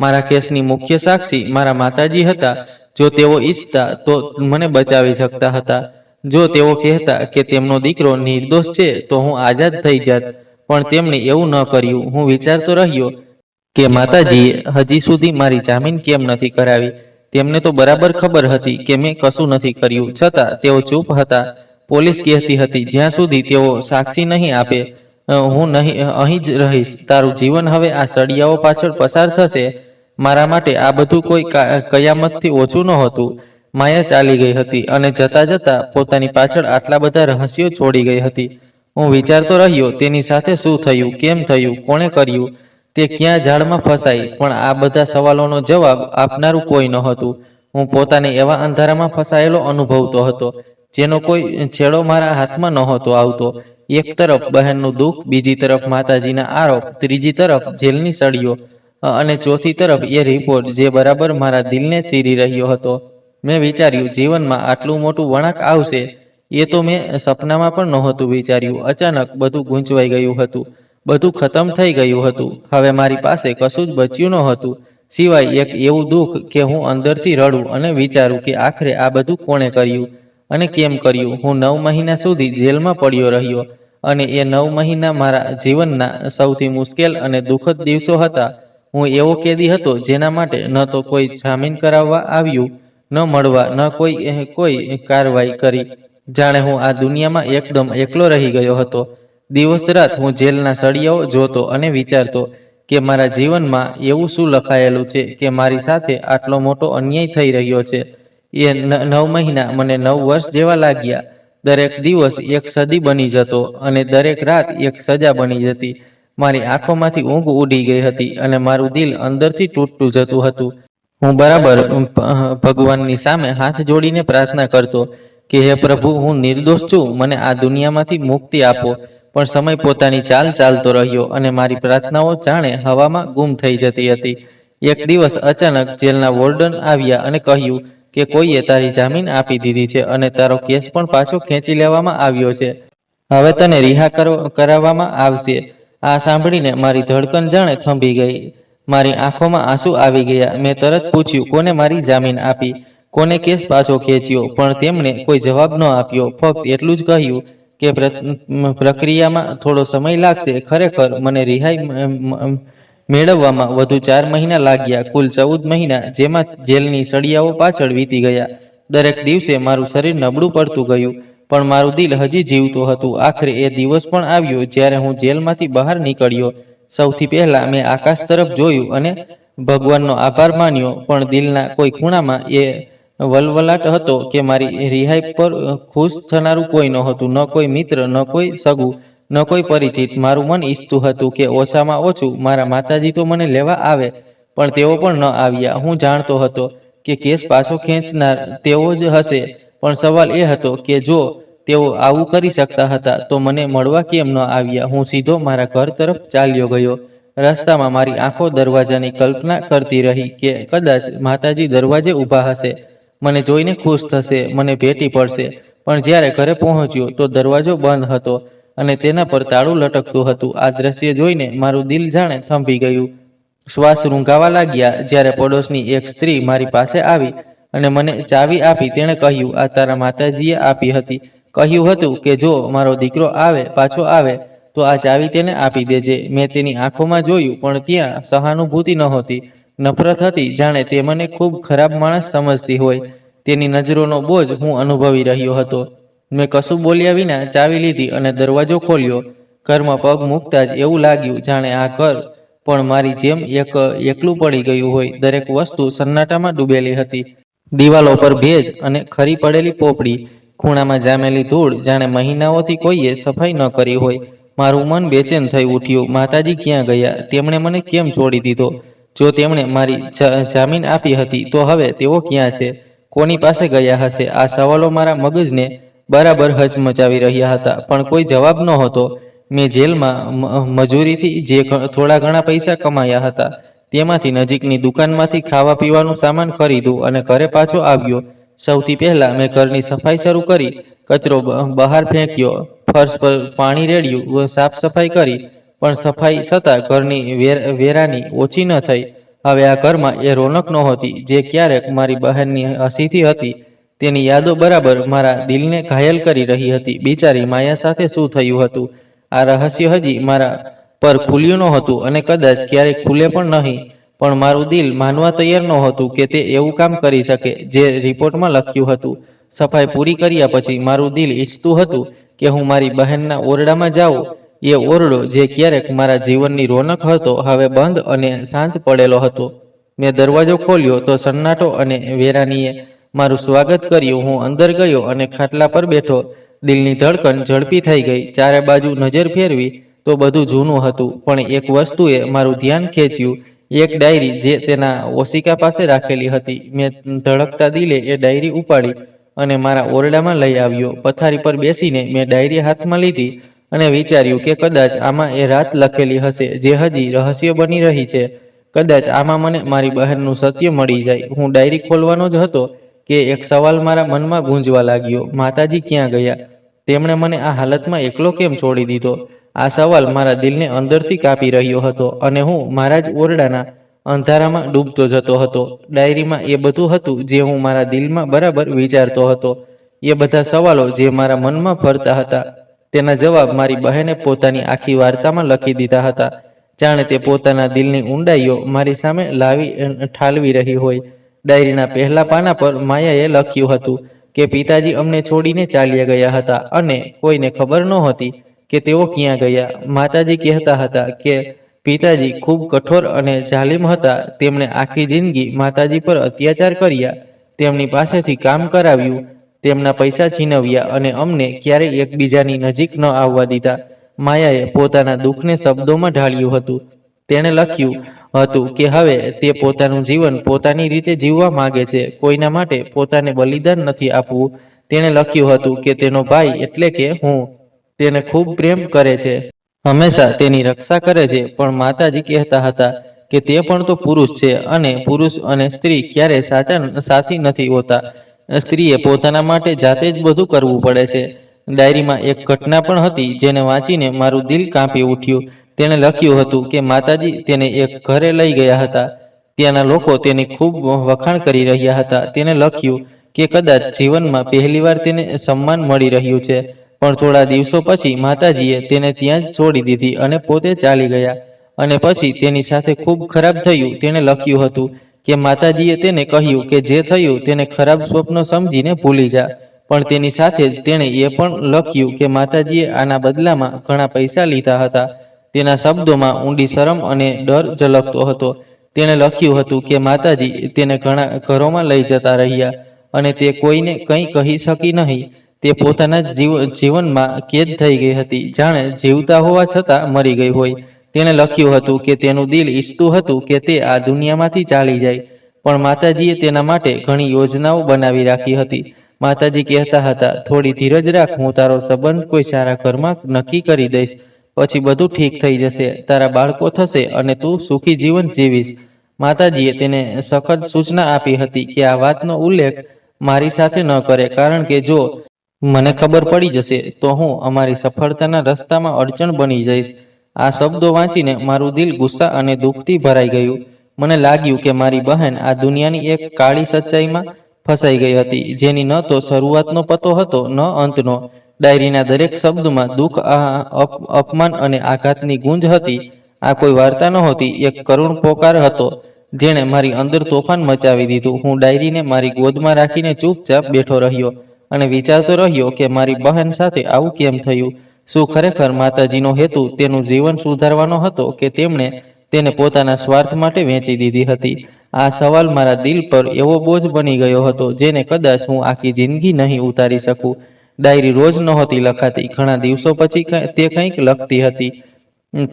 મારા કેસની મુખ્ય સાક્ષી મારા માતાજી હતા. જો તેઓ ઈચ્છતા તો મને બચાવી શકતા હતા. જો તેઓ કહેતા કે તેમનો દીકરો નિર્દોષ છે તો હું આઝાદ થઈ જાત. પણ તેમણે એવું ન કર્યું. હું વિચારતો રહ્યો કે માતાજીએ હજી સુધી મારી જામીન કેમ નથી કરાવી. તેમને તો બરાબર ખબર હતી કે મેં કશું નથી કર્યું, છતાં તેઓ ચૂપ હતા. પોલીસ કહેતી હતી, જ્યાં સુધી તેઓ સાક્ષી નહીં આપે હું અહીં જ રહીશ. તારું જીવન હવે આ સળિયાઓ પાછળ પસાર થશે. મારા માટે આ બધું કોઈ કયામતથી ઓછું નહોતું. માયા ચાલી ગઈ હતી અને જતા જતા પોતાની પાછળ આટલા બધા રહસ્યો છોડી ગઈ હતી. હું વિચારતો રહ્યો, તેની સાથે શું થયું, કેમ થયું, કોણે કર્યું, તે ક્યાં ઝાડમાં ફસાઈ. પણ આ બધા સવાલોનો જવાબ આપનારું કોઈ નહોતું. હું પોતાને એવા અંધારામાં ફસાયેલો અનુભવતો હતો જેનો કોઈ છેડો મારા હાથમાં નહોતો આવતો. એક તરફ બહેનનું દુઃખ, બીજી તરફ માતાજીના આરોપ, ત્રીજી તરફ જેલની સળીઓ અને ચોથી તરફ એ રિપોર્ટ જે બરાબર મારા દિલને ચીરી રહ્યો હતો. મેં વિચાર્યું, જીવનમાં આટલું મોટું વળાંક આવશે એ તો મેં સપનામાં પણ નહોતું વિચાર્યું. અચાનક બધું ગૂંચવાઈ ગયું હતું. બધું ખતમ થઈ ગયું હતું. હવે મારી પાસે કશું જ બચ્યું નહોતું સિવાય એક એવું દુઃખ કે હું અંદરથી રડું અને વિચારું કે આખરે આ બધું કોણે કર્યું અને કેમ કર્યું. હું 9 મહિના સુધી જેલમાં પડ્યો રહ્યો અને એ 9 મહિના મારા જીવનના સૌથી મુશ્કેલ અને દુઃખદ દિવસો હતા. હું એવો કેદી હતો જેના માટે ન તો કોઈ જામીન કરાવવા આવ્યું, ન મળવા, ન કોઈ કાર્યવાહી કરી. જાણે હું આ દુનિયામાં એકદમ એકલો રહી ગયો હતો. દિવસ રાત હું જેલના સળિયાઓ જોતો અને વિચારતો કે મારા જીવનમાં એવું શું લખાયેલું છે કે મારી સાથે આટલો મોટો અન્યાય થઈ રહ્યો છે. એ 9 મહિના મને 9 વર્ષ જેવા લાગ્યા. દરેક દિવસ એક સદી બની જતો અને દરેક રાત એક સજા બની જતી. મારી આંખોમાંથી ઊંઘ ઉડી ગઈ હતી અને મારું દિલ અંદરથી તૂટતું જતું હતું. હું બરાબર ભગવાનની સામે હાથ જોડીને પ્રાર્થના કરતો કે હે પ્રભુ, હું નિર્દોષ છું, મને આ દુનિયામાંથી મુક્તિ આપો. પણ સમય પોતાની ચાલ ચાલતો રહ્યો અને મારી પ્રાર્થનાઓ જાણે હવામાં ગુમ થઈ જતી હતી. એક દિવસ અચાનક જેલના વોર્ડન આવ્યા અને કહ્યું કે કોઈએ તારી જામીન આપી દીધી છે અને તારો કેસ પણ પાછો ખેંચી લેવામાં આવ્યો છે. હવે તને રિહા કરાવવામાં આવશે. આ સાંભળીને મારી ધડકન જાણે થંભી ગઈ. મારી આંખોમાં આંસુ આવી ગયા. મેં તરત પૂછ્યું, કોને મારી જામીન આપી, કોને કેસ પાછો ખેંચ્યો? પણ તેમણે કોઈ જવાબ ન આપ્યો. ફક્ત એટલું જ કહ્યું કે પ્રક્રિયામાં થોડો સમય લાગશે. ખરેખર મને રિહાઈ મેળવવામાં વધુ 4 મહિના લાગ્યા. કુલ 14 મહિના જેમાં જેલની સળિયાઓ પાછળ વીતી ગયા. દરેક દિવસે મારું શરીર નબળું પડતું ગયું પણ મારું દિલ હજી જીવતું હતું. આખરે એ દિવસ પણ આવ્યો જ્યારે હું જેલમાંથી બહાર નીકળ્યો. સૌથી પહેલા મેં આકાશ તરફ જોયું અને ભગવાનનો આભાર માન્યો, પણ દિલના કોઈ ખૂણામાં એ વલવલાટ હતો કે મારી રિહાઈ પર ખુશ થનારું કોઈ નહોતું. ન કોઈ મિત્ર, ન કોઈ સગું, ન કોઈ પરિચિત. મારું મન ઈચ્છતું હતું કે ઓછામાં ઓછું મારા માતાજી તો મને લેવા આવે, પણ તેઓ પણ ન આવ્યા. હું જાણતો હતો કે કેસ પાછો ખેંચનાર તેઓ જ હશે, પણ સવાલ એ હતો કે જો તેઓ આવું કરી શકતા હતા તો મને મળવા કેમ ન આવ્યા? હું સીધો મારા ઘર તરફ ચાલ્યો ગયો. રસ્તામાં મારી આંખો દરવાજાની કલ્પના કરતી રહી કે કદાચ માતાજી દરવાજે ઊભા હશે, મને જોઈને ખુશ થશે, મને ભેટી પડશે. પણ જ્યારે ઘરે પહોંચ્યો તો દરવાજો બંધ હતો અને તેના પર તાળું લટકતું હતું. આ દ્રશ્ય જોઈને મારું દિલ જાણે થંભી ગયું. શ્વાસ રૂંઘાવા લાગ્યા. જ્યારે પડોશની એક સ્ત્રી મારી પાસે આવી અને મને ચાવી આપી. તેણે કહ્યું, આ તારા માતાજીએ આપી હતી. કહ્યું હતું કે જો મારો દીકરો આવે, પાછો આવે, તો આ ચાવી તેને આપી દેજે. મેં તેની આંખોમાં જોયું, પણ ત્યાં સહાનુભૂતિ નહોતી, નફરત હતી, જાણે તે મને ખૂબ ખરાબ માણસ સમજતી હોય. તેની નજરોનો બોજ હું અનુભવી રહ્યો હતો. મેં કશું બોલ્યા વિના ચાવી લીધી અને દરવાજો ખોલ્યો. ઘરમાં પગ મૂકતા જ એવું લાગ્યું જાણે આ ઘર પણ મારી જેમ એકલું પડી ગયું હોય. દરેક વસ્તુ સન્નાટામાં ડૂબેલી હતી. દિવાલો પર ભેજ અને ખરી પડેલી પોપડી, ખૂણામાં જામેલી ધૂળ, જાણે મહિનાઓથી કોઈએ સફાઈ ન કરી હોય. મારું મન બેચેન થઈ ઉઠ્યું. માતાજી ક્યાં ગયા? તેમણે મને કેમ છોડી દીધો? જો તેમણે મારી જામીન આપી હતી તો હવે તેઓ ક્યાં છે? કોની પાસે ગયા હશે? આ સવાલો મારા મગજને બરાબર હચમચાવી રહ્યા હતા, પણ કોઈ જવાબ નહોતો. મેં જેલમાં મજૂરીથી જે થોડા ઘણા પૈસા કમાયા હતા તેમાંથી નજીકની દુકાનમાંથી ખાવા પીવાનું સામાન ખરીદ્યું અને ઘરે પાછો આવ્યો. સૌથી પહેલા મેં ઘરની સફાઈ શરૂ કરી. કચરો બહાર ફેંક્યો, ફર્શ પર પાણી રેડ્યું, સાફ સફાઈ કરી. પણ સફાઈ છતાં ઘરની વેરાની ઓછી ન થઈ. હવે આ ઘરમાં એ રોનક નહોતી જે ક્યારેક મારી બહેનની હસીથી હતી. તેની યાદો બરાબર મારા દિલને ઘાયલ કરી રહી હતી. બિચારી માયા સાથે શું થયું હતું? આ રહસ્ય હજી મારા પર ખુલ્યું નહોતું અને કદાચ ક્યારેય ખુલે પણ નહીં. પણ મારું દિલ માનવા તૈયાર નહોતું કે તે એવું કામ કરી શકે જે રિપોર્ટમાં લખ્યું હતું. સફાઈ પૂરી કર્યા પછી મારું દિલ ઈચ્છતું હતું કે હું મારી બહેનના ઓરડામાં જાઉં. એ ઓરડો જે ક્યારેક મારા જીવનની રોનક હતો હવે બંધ અને શાંત પડેલો હતો. મેં દરવાજો ખોલ્યો તો સન્નાટો અને વેરાનીએ મારું સ્વાગત કર્યું. હું અંદર ગયો અને ખાટલા પર બેઠો. દિલની ધડકન ઝડપી થઈ ગઈ. ચારે બાજુ નજર ફેરવી તો બધું જૂનું હતું, પણ એક વસ્તુએ મારું ધ્યાન ખેંચ્યું. એક ડાયરી જે તેના ઓશિકા પાસે રાખેલી હતી. મેં ધડકતા દિલે એ ડાયરી ઉપાડી અને મારા ઓરડામાં લઈ આવ્યો. પથારી પર બેસીને મેં ડાયરી હાથમાં લીધી અને વિચાર્યું કે કદાચ આમાં એ રાત લખેલી હશે જે હજી રહસ્ય બની રહી છે. કદાચ આમાં મને મારી બહેનનું સત્ય મળી જાય. હું ડાયરી ખોલવાનો જ હતો કે એક સવાલ મારા મનમાં ગૂંજવા લાગ્યો. માતાજી ક્યાં ગયા? તેમણે મને આ હાલતમાં એકલો કેમ છોડી દીધો? આ સવાલ મારા દિલને અંદરથી કાપી રહ્યો હતો અને હું મારા જ ઓરડાના અંધારામાં ડૂબતો જતો હતો. ડાયરીમાં એ બધું હતું જે હું મારા દિલમાં બરાબર વિચારતો હતો. એ બધા સવાલો જે મારા મનમાં ફરતા હતા તેના જવાબ મારી બહેને પોતાની આખી વાર્તામાં લખી દીધા હતા. જાણે તે પોતાના દિલની ઊંડાઈઓ મારી સામે ઠાલવી રહી હોય. ડાયરીના પહેલા પાના પર માયાએ લખ્યું હતું કે પિતાજી અમને છોડીને ચાલ્યા ગયા હતા અને કોઈને ખબર નહોતી કે તેઓ ક્યાં ગયા. માતાજી કહેતા હતા કે પિતાજી ખૂબ કઠોર અને જાલિમ હતા. તેમણે આખી જિંદગી માતાજી પર અત્યાચાર કર્યા, તેમની પાસેથી કામ કરાવ્યું, તેમના પૈસા છીનવ્યા અને અમને ક્યારેય એકબીજાની નજીક ન આવવા દીધા. માયાએ પોતાના દુઃખને શબ્દોમાં ઢાળ્યું હતું. તેણે લખ્યું હતું કે હવે તે પોતાનું જીવન પોતાની રીતે જીવવા માંગે છે. કોઈના માટે પોતાને બલિદાન નથી આપવું. તેણે લખ્યું હતું કે તેનો ભાઈ એટલે કે હું તેને ખૂબ પ્રેમ કરે છે, હંમેશા તેની રક્ષા કરે છે. પણ માતાજી કહેતા હતા કે તે પણ તો પુરુષ છે અને પુરુષ અને સ્ત્રી ક્યારે સાથી નથી હોતા. સ્ત્રીએ પોતાના માટે જાતે જ બધું કરવું પડે છે. ડાયરીમાં એક ઘટના પણ હતી જેને વાંચીને મારું દિલ કાંપી ઉઠ્યું. તેણે લખ્યું હતું કે માતાજી તેને એક ઘરે લઈ ગયા હતા. ત્યાંના લોકો તેની ખૂબ વખાણ કરી રહ્યા હતા. તેને લખ્યું કે કદાચ જીવનમાં પહેલીવાર તેને સન્માન મળી રહ્યું છે. પણ થોડા દિવસો પછી માતાજીએ તેને ત્યાં જ છોડી દીધી અને પોતે ચાલી ગયા. અને પછી તેની સાથે ખૂબ ખરાબ થયું. તેણે લખ્યું હતું કે માતાજીએ તેને કહ્યું કે જે થયું તેને ખરાબ સ્વપ્ન સમજીને ભૂલી જા. પણ તેની સાથે જ તેણે એ પણ લખ્યું કે માતાજીએ આના બદલામાં ઘણા પૈસા લીધા હતા. તેના શબ્દોમાં ઊંડી શરમ અને ડર ઝલકતો હતો. તેણે લખ્યું હતું કે માતાજી તેને ઘણા ઘરોમાં લઈ જતા રહ્યા અને તે કોઈને કંઈ કહી શકી નહીં. તે પોતાના જ જીવનમાં કેદ થઈ ગઈ હતી, જાણે જીવતા હોવા છતાં મરી ગઈ હોય. તેણે લખ્યું હતું કે તેનું દિલ ઈચ્છતું હતું કે તે આ દુનિયામાંથી ચાલી જાય, પણ માતાજીએ તેના માટે ઘણી યોજનાઓ બનાવી રાખી હતી. માતાજી કહેતા હતા, થોડી ધીરજ રાખ, હું તારો સંબંધ કોઈ સારા ઘરમાં નક્કી કરી દઈશ. પછી બધું ઠીક થઈ જશે, તારા બાળકો થશે અને તું સુખી જીવન જીવીશ. માતાજીએ તેને સખત સૂચના આપી હતી કે આ વાતનો ઉલ્લેખ મારી સાથે ન કરે, કારણ કે જો મને ખબર પડી જશે તો હું અમારી સફળતાના રસ્તામાં અડચણ બની જઈશ. આ શબ્દો વાંચીને મારું દિલ ગુસ્સા અને દુઃખથી ભરાઈ ગયું. મને લાગ્યું કે મારી બહેન આ દુનિયાની એક કાળી સચ્ચાઈમાં ફસાઈ ગઈ હતી, જેની ન તો શરૂઆતનો પતો હતો, ન અંતનો. ડાયરીના દરેક શબ્દમાં દુઃખ, અપમાન અને આઘાતની ગુંજ હતી. આ કોઈ વાર્તા નહોતી, એક કરુણ પોકાર હતો જેણે મારી અંદર તોફાન મચાવી દીધું. હું ડાયરીને મારી ગોદમાં રાખીને ચૂપચાપ બેઠો રહ્યો અને વિચારતો રહ્યો કે મારી બહેન સાથે આવું કેમ થયું. શું ખરેખર માતાજીનો હેતુ તેનું જીવન સુધારવાનો હતો કે તેમણે તેને પોતાના સ્વાર્થ માટે વેચી દીધી હતી? આ સવાલ મારા દિલ પર એવો બોજ બની ગયો હતો જેને કદાચ હું આખી જિંદગી નહીં ઉતારી શકું. ડાયરી રોજ નહોતી લખાતી, ઘણા દિવસો પછી તે કંઈક લખતી હતી.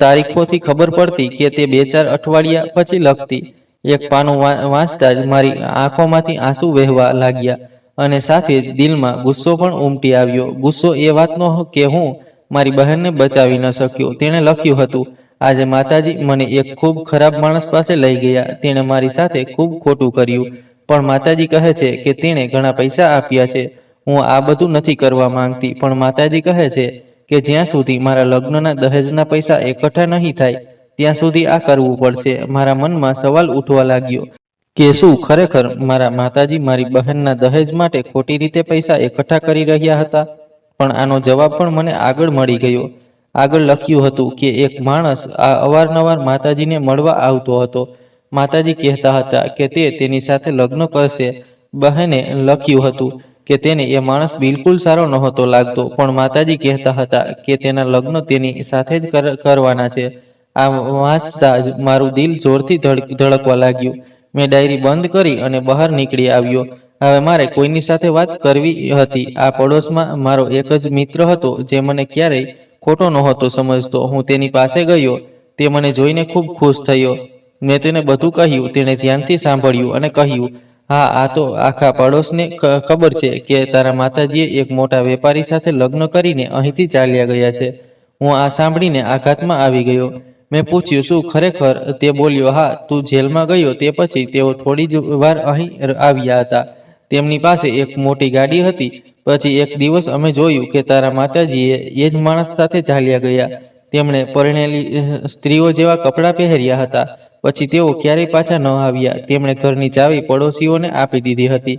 તારીખોથી ખબર પડતી કે તે 2-4 અઠવાડિયા પછી લખતી. એક પાનું વાંચતા જ મારી આંખોમાંથી આંસુ વહેવા લાગ્યા અને સાથે જ દિલમાં ગુસ્સો પણ ઉમટી આવ્યો. ગુસ્સો એ વાતનો કે હું મારી બહેનને બચાવી ન શક્યો. તેણે લખ્યું હતું, આજે માતાજી મને એક ખૂબ ખરાબ માણસ પાસે લઈ ગયા. તેણે મારી સાથે ખૂબ ખોટું કર્યું, પણ માતાજી કહે છે કે તેણે ઘણા પૈસા આપ્યા છે. હું આ બધું નથી કરવા માંગતી, પણ માતાજી કહે છે કે જ્યાં સુધી મારા લગ્નના દહેજના પૈસા એકઠા નહીં થાય ત્યાં સુધી આ કરવું પડશે. મારા મનમાં સવાલ ઉઠવા લાગ્યો કે શું ખરેખર મારા માતાજી મારી બહેનના દહેજ માટે ખોટી રીતે પૈસા એકઠા કરી રહ્યા હતા? પણ આનો જવાબ પણ મને આગળ મળી ગયો. આગળ લખ્યું હતું કે એક માણસ અવારનવાર માતાજીને મળવા આવતો હતો. માતાજી કહેતા હતા કે તે તેની સાથે લગ્ન કરશે. બહેને લખ્યું હતું કે તેને એ માણસ બિલકુલ સારો નહોતો લાગતો, પણ માતાજી કહેતા હતા કે તેના લગ્ન તેની સાથે જ કરવાના છે. આ વાંચતા જ મારું દિલ જોરથી ધડકવા લાગ્યું. મેં ડાયરી બંધ કરી અને બહાર નીકળી આવ્યો. હવે મારે કોઈની સાથે વાત કરવી હતી. આ પડોશમાં મારો એક જ મિત્ર હતો જે મને ક્યારેય ખોટો નહોતો સમજતો. હું તેની પાસે ગયો. તે મને જોઈને ખૂબ ખુશ થયો. મેં તેને બધું કહ્યું. તેણે ધ્યાનથી સાંભળ્યું અને કહ્યું, હા, આ તો આખા પડોશને ખબર છે કે તારા માતાજીએ એક મોટા વેપારી સાથે લગ્ન કરીને અહીંથી ચાલ્યા ગયા છે. હું આ સાંભળીને આઘાતમાં આવી ગયો. મેં પૂછ્યું, શું ખરેખર? તે બોલ્યો, હા, તું જેલમાં ગયો તે પછી તેઓ થોડી જ વાર અહીં આવ્યા હતા. તેમની પાસે એક મોટી ગાડી હતી. પછી એક દિવસ અમે જોયું કે તારા માતાજીએ એ જ માણસ સાથે ચાલ્યા ગયા. તેમણે પરણેલી સ્ત્રીઓ જેવા કપડાં પહેર્યા હતા. પછી તેઓ ક્યારેય પાછા ન આવ્યા. તેમણે ઘરની ચાવી પડોશીઓને આપી દીધી હતી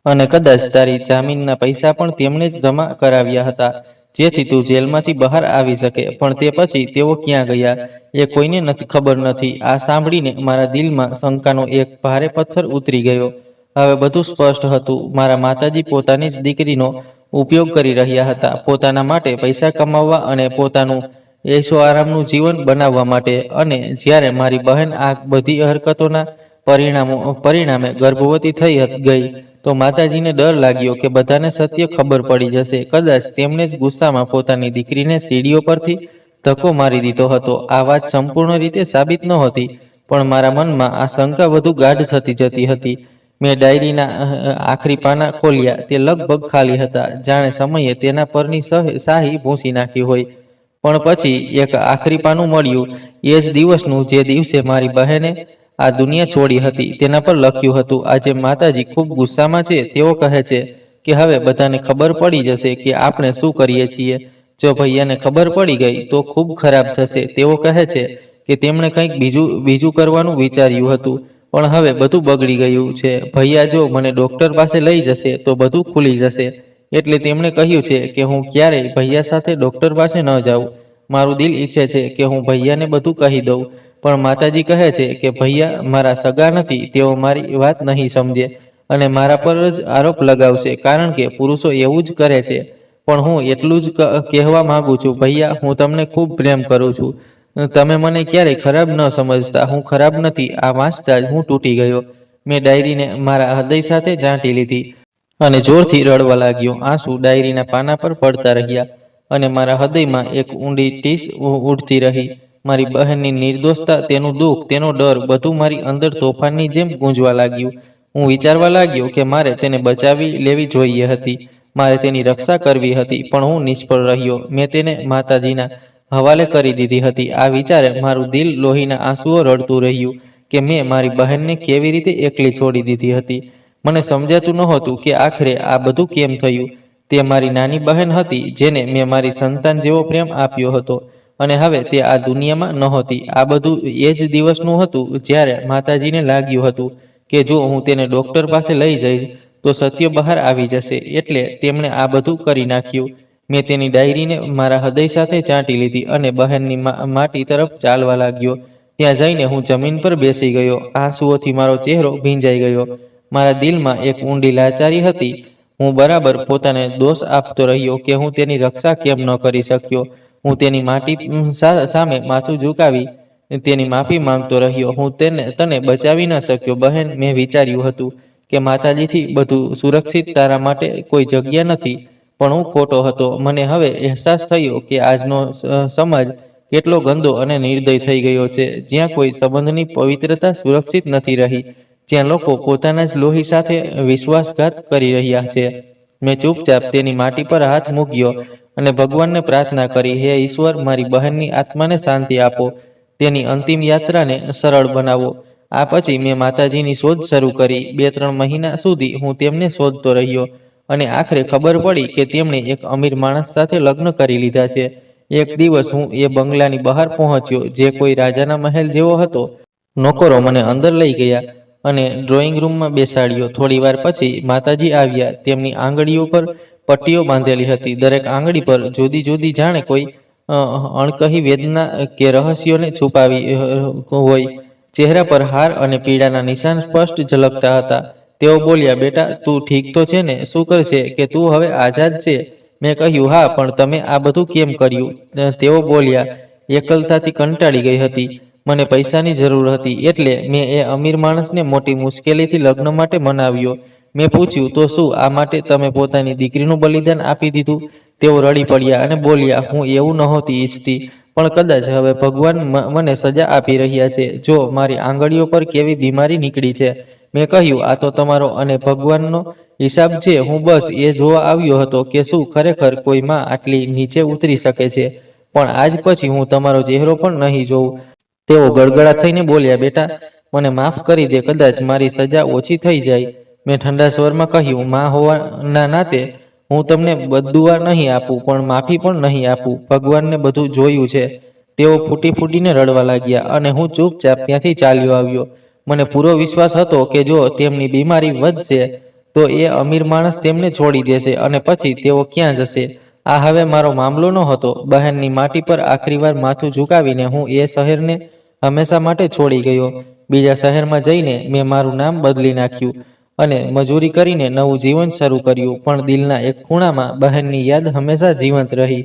અને કદાચ તારી જામીનના પૈસા પણ તેમણે જ જમા કરાવ્યા હતા જેથી તું જેલમાંથી બહાર આવી શકે. પણ તે પછી તેઓ ક્યાં ગયા એ કોઈને ખબર નથી. આ સાંભળીને મારા દિલમાં શંકાનો એક ભારે પથ્થર ઉતરી ગયો. હવે બધું સ્પષ્ટ હતું. મારા માતાજી પોતાની જ દીકરીનો ઉપયોગ કરી રહ્યા હતા, પોતાના માટે પૈસા કમાવવા અને પોતાનું એશો આરામનું જીવન બનાવવા માટે. અને જ્યારે મારી બહેન આ બધી હરકતોના પરિણામે ગર્ભવતી થઈ ગઈ તો માતાજીને ડર લાગ્યો કે બધાને સત્ય ખબર પડી જશે. કદાચ તેમણે જ ગુસ્સામાં પોતાની દીકરીને સીડીઓ પરથી ધક્કો મારી દીધો હતો. આ વાત સંપૂર્ણ રીતે સાબિત નહોતી, પણ મારા મનમાં આ શંકા વધુ ગાઢ થતી જતી હતી. મેં ડાયરીના આખરી પાના ખોલ્યા. તે લગભગ ખાલી હતા, જાણે સમયે તેના પરની શાહી ભૂંસી નાખી હોય. પણ પછી એક આખરી પાનું મળ્યું, એ જ દિવસનું જે દિવસે મારી બહેને આ દુનિયા છોડી હતી. તેના પર લખ્યું હતું, આજે માતાજી ખૂબ ગુસ્સામાં છે. તેઓ કહે છે કે હવે બધાને ખબર પડી જશે કે આપણે શું કરીએ છીએ. જો ભૈયાને ખબર પડી ગઈ તો ખૂબ ખરાબ થશે. તેઓ કહે છે કે તેમણે કંઈક બીજું કરવાનું વિચાર્યું હતું, પણ હવે બધું બગડી ગયું છે. ભૈયા જો મને ડૉક્ટર પાસે લઈ જશે તો બધું ખુલી જશે. એટલે તેમણે કહ્યું છે કે હું ક્યારેય ભૈયા સાથે ડૉક્ટર પાસે ન જાઉં. મારું દિલ ઈચ્છે છે કે હું ભૈયાને બધું કહી દઉં, પણ માતાજી કહે છે કે ભૈયા મારા સગા નથી. તેઓ મારી વાત નહીં સમજે અને મારા પર જ આરોપ લગાવશે, કારણ કે પુરુષો એવું જ કરે છે. પણ હું એટલું જ કહેવા માંગુ છું, ભૈયા, હું તમને ખૂબ પ્રેમ કરું છું. તમે મને ક્યારેય ખરાબ ન સમજતા. હું ખરાબ નથી. આ વાંચતા જ હું તૂટી ગયો. મેં ડાયરીને મારા હૃદય સાથે ઝાંટી લીધી અને જોરથી રડવા લાગ્યો. આંસુ ડાયરીના પાના પર પડતા રહ્યા અને મારા હૃદયમાં એક ઊંડી ટીસ ઉડતી રહી. મારી બહેનની નિર્દોષતા, તેનું દુઃખ, તેનો ડર, બધું મારી અંદર તોફાનની જેમ ગૂંજવા લાગ્યું. હું વિચારવા લાગ્યો કે મારે તેને બચાવી લેવી જોઈએ હતી. મારે તેની રક્ષા કરવી હતી, પણ હું નિષ્ફળ રહ્યો. મેં તેને માતાજીના હવાલે કરી દીધી હતી. આ વિચારે મારું દિલ લોહીના આંસુઓ રડતું રહ્યું કે મેં મારી બહેનને કેવી રીતે એકલી છોડી દીધી હતી. મને સમજાતું નહોતું કે આખરે આ બધું કેમ થયું. તે મારી નાની બહેન હતી, જેને મેં મારી સંતાન જેવો પ્રેમ આપ્યો હતો, અને હવે તે આ દુનિયામાં નહોતી. આ બધું એ જ દિવસનું હતું જ્યારે માતાજીને લાગ્યું હતું કે જો હું તેને ડૉક્ટર પાસે લઈ જઈશ તો સત્ય બહાર આવી જશે. એટલે તેમણે આ બધું કરી નાખ્યું. મેં તેની ડાયરીને મારા હૃદય સાથે ચાંટી લીધી અને બહેનની માટી તરફ ચાલવા લાગ્યો. ત્યાં જઈને હું જમીન પર બેસી ગયો. આંસુઓથી મારો ચહેરો ભીંજાઈ ગયો. મારા દિલમાં એક ઊંડી લાચારી હતી. હું બરાબર પોતાને દોષ આપતો રહ્યો કે હું તેની રક્ષા કેમ ન કરી શક્યો. હું તેની માટી સામે માથું ઝુકાવી તેની માફી માંગતો રહ્યો. હું તને બચાવી ન શક્યો બહેન. મેં વિચાર્યું હતું કે માતાજીથી બધું સુરક્ષિત, તારા માટે કોઈ જગ્યા નથી. પણ હું ખોટો હતો. મને હવે અહેસાસ થયો કે આજનો સમાજ કેટલો ગંદો અને નિર્દય થઈ ગયો છે, જ્યાં કોઈ સંબંધની પવિત્રતા સુરક્ષિત નથી રહી, જ્યાં લોકો પોતાના જ લોહી સાથે વિશ્વાસઘાત કરી રહ્યા છે. મેં ચૂપચાપ તેની માટી પર હાથ મૂક્યો અને ભગવાનને પ્રાર્થના કરી, હે ઈશ્વર, મારી બહેનની આત્માને શાંતિ આપો, તેની અંતિમ યાત્રાને સરળ બનાવો. આ પછી મેં માતાજીની શોધ શરૂ કરી. 2-3 મહિના સુધી હું તેમને શોધતો રહ્યો અને આખરે ખબર પડી કે તેમણે એક અમીર માણસ સાથે લગ્ન કરી લીધા છે. એક દિવસ હું એ બંગલાની બહાર પહોંચ્યો, જે કોઈ રાજાના મહેલ જેવો હતો. નોકરો મને અંદર લઈ ગયા અને ડ્રોઈંગ રૂમમાં બેસાડ્યો. થોડી વાર પછી માતાજી આવ્યા. તેમની આંગળીઓ પર પટ્ટીઓ બાંધેલી હતી. દરેક આંગળી પર જુદી જુદી, જાણે કોઈ અણકહી વેદના કે રહસ્યોને છુપાવી હોય. ચહેરા પર હાર અને પીડાના નિશાન સ્પષ્ટ ઝલકતા હતા. તેઓ બોલ્યા, બેટા, તું ઠીક તો છે ને? શું કરશે કે તું હવે આઝાદ છે? મેં કહ્યું, હા, પણ તમે આ બધું કેમ કર્યું? તેઓ બોલ્યા, એકલતાથી કંટાળી ગઈ હતી. મને પૈસાની જરૂર હતી, એટલે મેં એ અમીર માણસને મોટી મુશ્કેલીથી લગ્ન માટે મનાવ્યો. મેં પૂછ્યું, તો શું આ માટે તમે પોતાની દીકરીનું બલિદાન આપી દીધું? તેઓ રડી પડ્યા અને બોલ્યા, હું એવું નહોતી ઈચ્છતી, પણ કદાચ હવે ભગવાન મને સજા આપી રહ્યા છે. જો મારી આંગળીઓ પર કેવી બીમારી નીકળી છે. મેં કહ્યું, આ તો તમારો અને ભગવાનનો હિસાબ છે. હું બસ એ જોવા આવ્યો હતો કે શું ખરેખર કોઈ માં આટલી નીચે ઉતરી શકે છે. પણ આજ પછી હું તમારો ચહેરો પણ નહીં જોઉં. તેઓ ગડગડા થઈને બોલ્યા, બેટા, મને માફ કરી દે. કદાચ મારી સજા ઓછી થઈ જાય. મેં ઠંડા સ્વરમાં કહ્યું, માં હોવાના નાતે હું તમને બદદુઆ નહીં આપું, પણ માફી પણ નહીં આપું. ભગવાનને બધું જોયું છે. તેઓ ફૂટી ફૂટીને રડવા લાગ્યા અને હું ચૂપચાપ ત્યાંથી ચાલ્યો આવ્યો. મને પૂરો વિશ્વાસ હતો કે જો તેમની બીમારી વધશે તો એ અમીર માણસ તેમને છોડી દેશે અને પછી તેઓ ક્યાં જશે. આ હવે મારો મામલો નહોતો. બહેનની માટી પર આખરી વાર માથું ઝુકાવીને હું એ શહેરને હંમેશા માટે છોડી ગયો. બીજા શહેરમાં જઈને મેં મારું નામ બદલી નાખ્યું અને મજૂરી કરીને નવું જીવન શરૂ કર્યું. પણ દિલના એક ખૂણામાં બહેનની યાદ હંમેશા જીવંત રહી.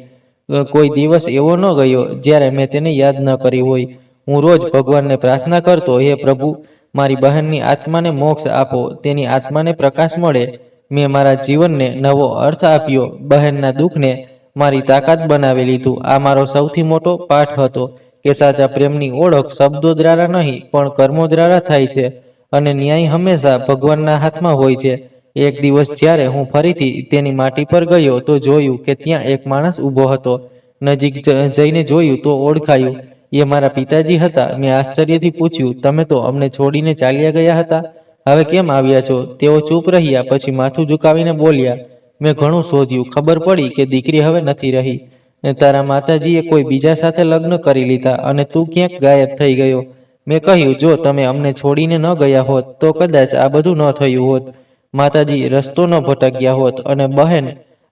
કોઈ દિવસ એવો ન ગયો જ્યારે મેં તેને યાદ ન કરી હોય. હું રોજ ભગવાનને પ્રાર્થના કરતો, હે પ્રભુ, મારી બહેનની આત્માને મોક્ષ આપો, તેની આત્માને પ્રકાશ મળે. મેં મારા જીવનને નવો અર્થ આપ્યો. બહેનના દુઃખને મારી તાકાત બનાવી લીધું. આ મારો સૌથી મોટો પાઠ હતો કે સાચા પ્રેમની ઓળખ શબ્દો દ્વારા નહીં, પણ કર્મો દ્વારા થાય છે, અને ન્યાય હંમેશા ભગવાનના હાથમાં હોય છે. એક દિવસ જ્યારે હું ફરીથી તેની માટી પર ગયો તો જોયું કે ત્યાં એક માણસ ઊભો હતો. નજીક જઈને જોયું તો ઓળખાયું. એ મારા પિતાજી હતા. મેં આશ્ચર્યથી પૂછ્યું, તમે તો અમને છોડીને ચાલ્યા ગયા હતા, હવે કેમ આવ્યા છો? તેઓ ચૂપ રહ્યા, પછી માથું ઝુકાવીને બોલ્યા, મેં ઘણું શોધ્યું. ખબર પડી કે દીકરી હવે નથી રહી. તારા માતાજીએ કોઈ બીજા સાથે લગ્ન કરી લીધા અને તું ક્યાંક ગાયબ થઈ ગયો. મેં કહ્યું, જો તમે અમને છોડીને ન ગયા હોત તો કદાચ આ બધું ન થયું હોત. માતાજી રસ્તો ન ભટક્યા હોત અને બહેન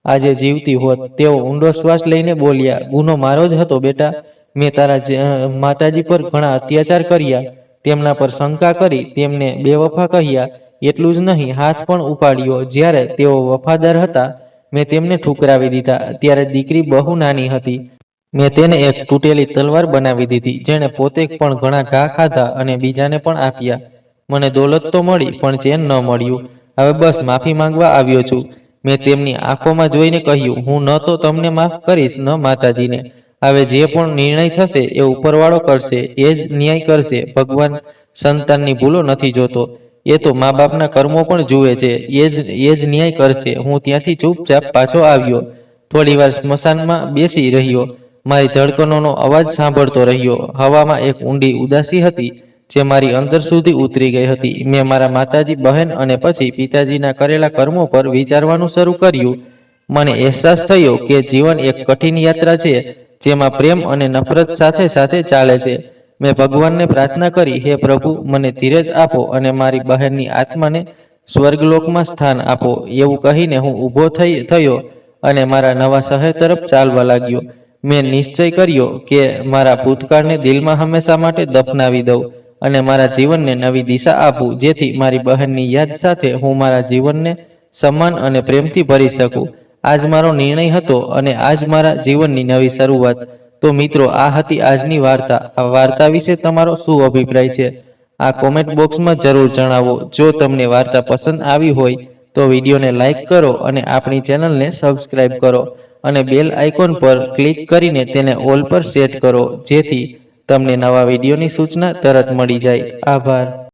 આજે જીવતી હોત. તેઓ ઊંડો શ્વાસ લઈને બોલ્યા, ગુનો મારો જ હતો બેટા. મેં તારા માતાજી પર ઘણા અત્યાચાર કર્યા, તેમના પર શંકા કરી, તેમને બેવફા કહ્યા. એટલું જ નહીં, હાથ પણ ઉપાડ્યો. જ્યારે તેઓ વફાદાર હતા, મેં તેમને ઠુકરાવી દીધા. ત્યારે દીકરી બહુ નાની હતી. મેં તેને એક તૂટેલી તલવાર બનાવી દીધી, જેણે પોતે પણ ઘણા ઘા ખાધા અને બીજાને પણ આપ્યા. મને દોલત તો મળી, પણ ચેન ન મળ્યું. હવે બસ માફી માંગવા આવ્યો છું. મેં તેમની આંખોમાં જોઈને કહ્યું, હું ન તો તમને માફ કરીશ, ન માતાજીને. હવે જે પણ નિર્ણય થશે એ ઉપરવાળો કરશે, એ જ ન્યાય કરશે. ભગવાન સંતાનની ભૂલો નથી જોતો, એ તો મા બાપના કર્મો પણ જુએ છે. એ જ ન્યાય કરશે. હું ત્યાંથી ચૂપચાપ પાછો આવ્યો. થોડી વાર સ્મશાનમાં બેસી રહ્યો. મારી ધડકનોનો અવાજ સાંભળતો રહ્યો. હવામાં એક ઊંડી ઉદાસી હતી, જે મારી અંદર સુધી ઉતરી ગઈ હતી. મેં મારા માતાજી, બહેન અને પછી પિતાજીના કરેલા કર્મો પર વિચારવાનું શરૂ કર્યું. મને અહેસાસ થયો કે જીવન એક કઠિન યાત્રા છે, જેમાં પ્રેમ અને નફરત સાથે સાથે ચાલે છે. મેં ભગવાનને પ્રાર્થના કરી, હે પ્રભુ, મને ધીરજ આપો અને મારી બહેનની આત્માને સ્વર્ગલોકમાં સ્થાન આપો. એવું કહીને હું ઊભો થયો અને મારા નવા શહેર તરફ ચાલવા લાગ્યો. મેં નિશ્ચય કર્યો કે મારા ભૂતકાળને દિલમાં હંમેશા માટે દફનાવી દઉં અને મારા જીવનને નવી દિશા આપું, જેથી મારી બહેનની યાદ સાથે હું મારા જીવનને સન્માન અને પ્રેમથી ભરી શકું. આજ મારો નિર્ણય હતો અને આજ મારા જીવનની નવી શરૂઆત. તો મિત્રો, આ હતી આજની વાર્તા. આ વાર્તા વિશે તમારો શું અભિપ્રાય છે? આ કોમેન્ટ બોક્સમાં જરૂર જણાવો. જો તમને વાર્તા પસંદ આવી હોય તો વિડીયોને લાઈક કરો અને આપણી ચેનલને સબસ્ક્રાઈબ કરો અને બેલ આઇકોન પર ક્લિક કરીને તેને ઓલ પર સેટ કરો, જેથી તમને નવા વિડીયોની સૂચના તરત મળી જાય. આભાર.